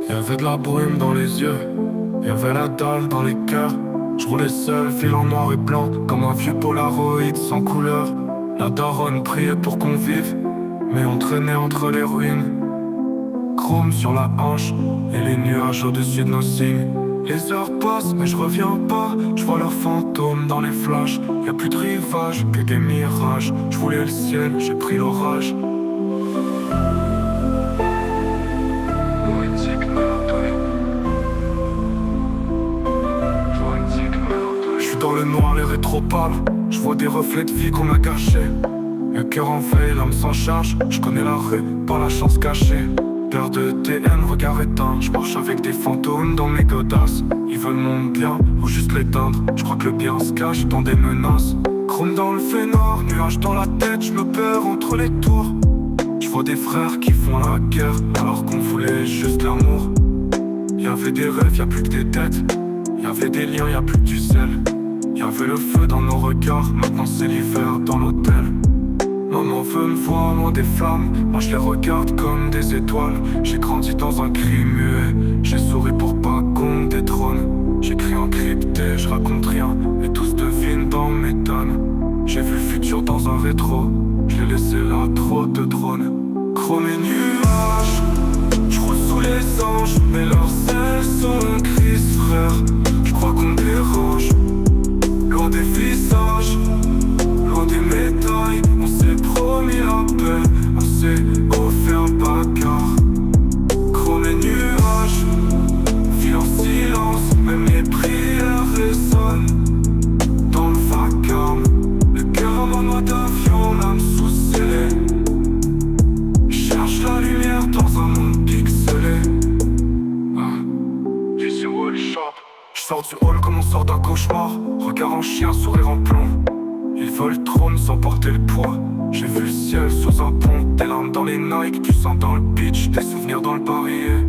Y'avait de la brume dans les yeux, y'avait la dalle dans les cœurs. Je roulais seul, fil en noir et blanc, comme un vieux Polaroid sans couleur. La daronne priait pour qu'on vive, mais on traînait entre les ruines. Chrome sur la hanche, et les nuages au-dessus de nos signes. Les heures passent, mais je reviens pas. Je vois leurs fantômes dans les flashs. Y'a plus de rivage, que des mirages. Je voulais le ciel, j'ai pris l'orage. Dans le noir, les rétro pâles, je vois des reflets de vie qu'on a cachés. Le cœur en veille, l'âme s'en charge. Je connais la rue, par la chance cachée. Peur de TN, regard éteint. Je marche avec des fantômes dans mes godasses. Ils veulent mon bien, ou juste l'éteindre. Je crois que le bien se cache dans des menaces. Chrome dans le fait noir, nuage dans la tête. Je me perds entre les tours. Je vois des frères qui font la guerre, alors qu'on voulait juste l'amour. Y'avait des rêves, y'a plus que des têtes. Y'avait des liens, y'a plus que du sel. Y'avait le feu dans nos regards, maintenant c'est l'hiver dans l'hôtel. Maman veut me voir loin des flammes, moi je les regarde comme des étoiles. J'ai grandi dans un cri muet, j'ai souri pour pas qu'on me détrône. J'écris encrypté, je raconte rien, et tous devinent dans mes tonnes. J'ai vu le futur dans un rétro, je l'ai laissé là, trop de drones. Chrome et nuages, je roule sous les anges, mais leurs ailes sont un Christ frère. Je crois qu'on dérange. Loin des visages, loin des médailles. On s'est promis la paix, on s'est offert bagarre. Chrome et nuages, vie en silence. Même les prières résonnent dans le vacarme. Le cœur en mode avion, l'âme sous-scellée. Cherche la lumière dans un monde pixelé. Vision Wall Shop. Je sors du hall comme on sort d'un cauchemar. Regard en chien, sourire en plomb. Ils veulent le trône sans porter le poids. J'ai vu le ciel sous un pont. Des larmes dans les Nike, du sang dans le pitch. Des souvenirs dans le barillet.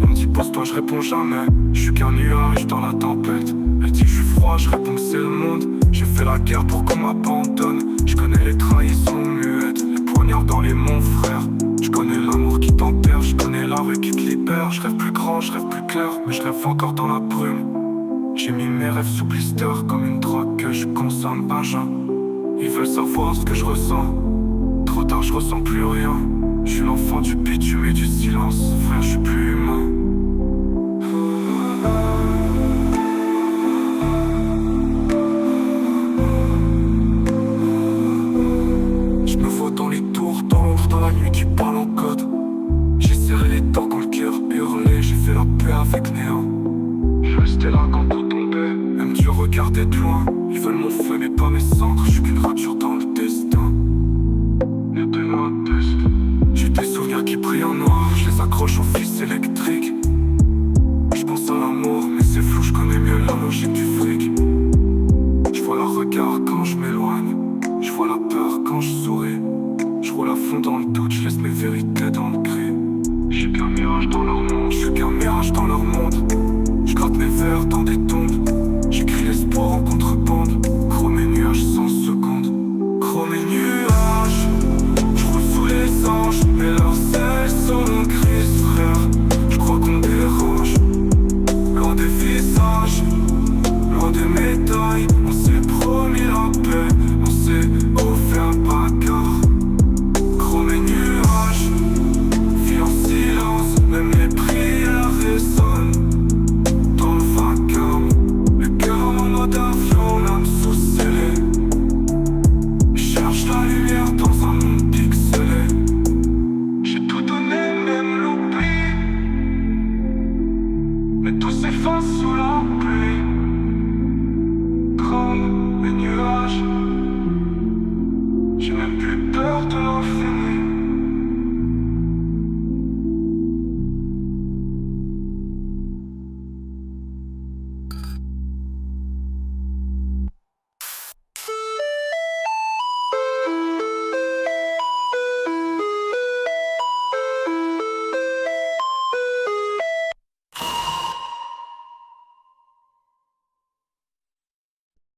On me dit pose-toi, je réponds jamais. Je suis qu'un nuage dans la tempête. Elle dit que je suis froid, je réponds que c'est le monde. J'ai fait la guerre pour qu'on m'abandonne. Je connais les trahisons muettes, les poignards dans les monts frères. Je connais l'amour qui t'enterre, je connais la rue qui te libère. Je rêve plus grand, je rêve plus clair, mais je rêve encore dans la brume. J'ai mis mes rêves sous blister comme une drogue que je consomme, Benjamin. Ils veulent savoir ce que je ressens. Trop tard, je ressens plus rien. Je suis l'enfant du bitume et du silence. Frère, je suis plus humain. Je me vois dans les tours, dans l'ombre, dans la nuit qui parle en code. J'ai serré les dents quand le cœur hurlait. J'ai fait la paix avec néant. Je restais là quand tout tombait. Même Dieu regardait de loin. Ils veulent mon feu mais pas mes cendres. Je suis qu'une rature dans le destin. Y'a des modestes. J'ai des souvenirs qui brillent en noir. Je les accroche au fils électrique. Je pense à l'amour mais c'est flou. Je connais mieux la logique du fric. Je vois leur regard quand je m'éloigne. Je vois la peur quand je souris. Je roule à fond dans le doute. Je laisse mes vérités dans le cri. Je suis qu'un mirage dans leur monde. Je suis qu'un mirage dans leur monde. Je gratte mes verres dans des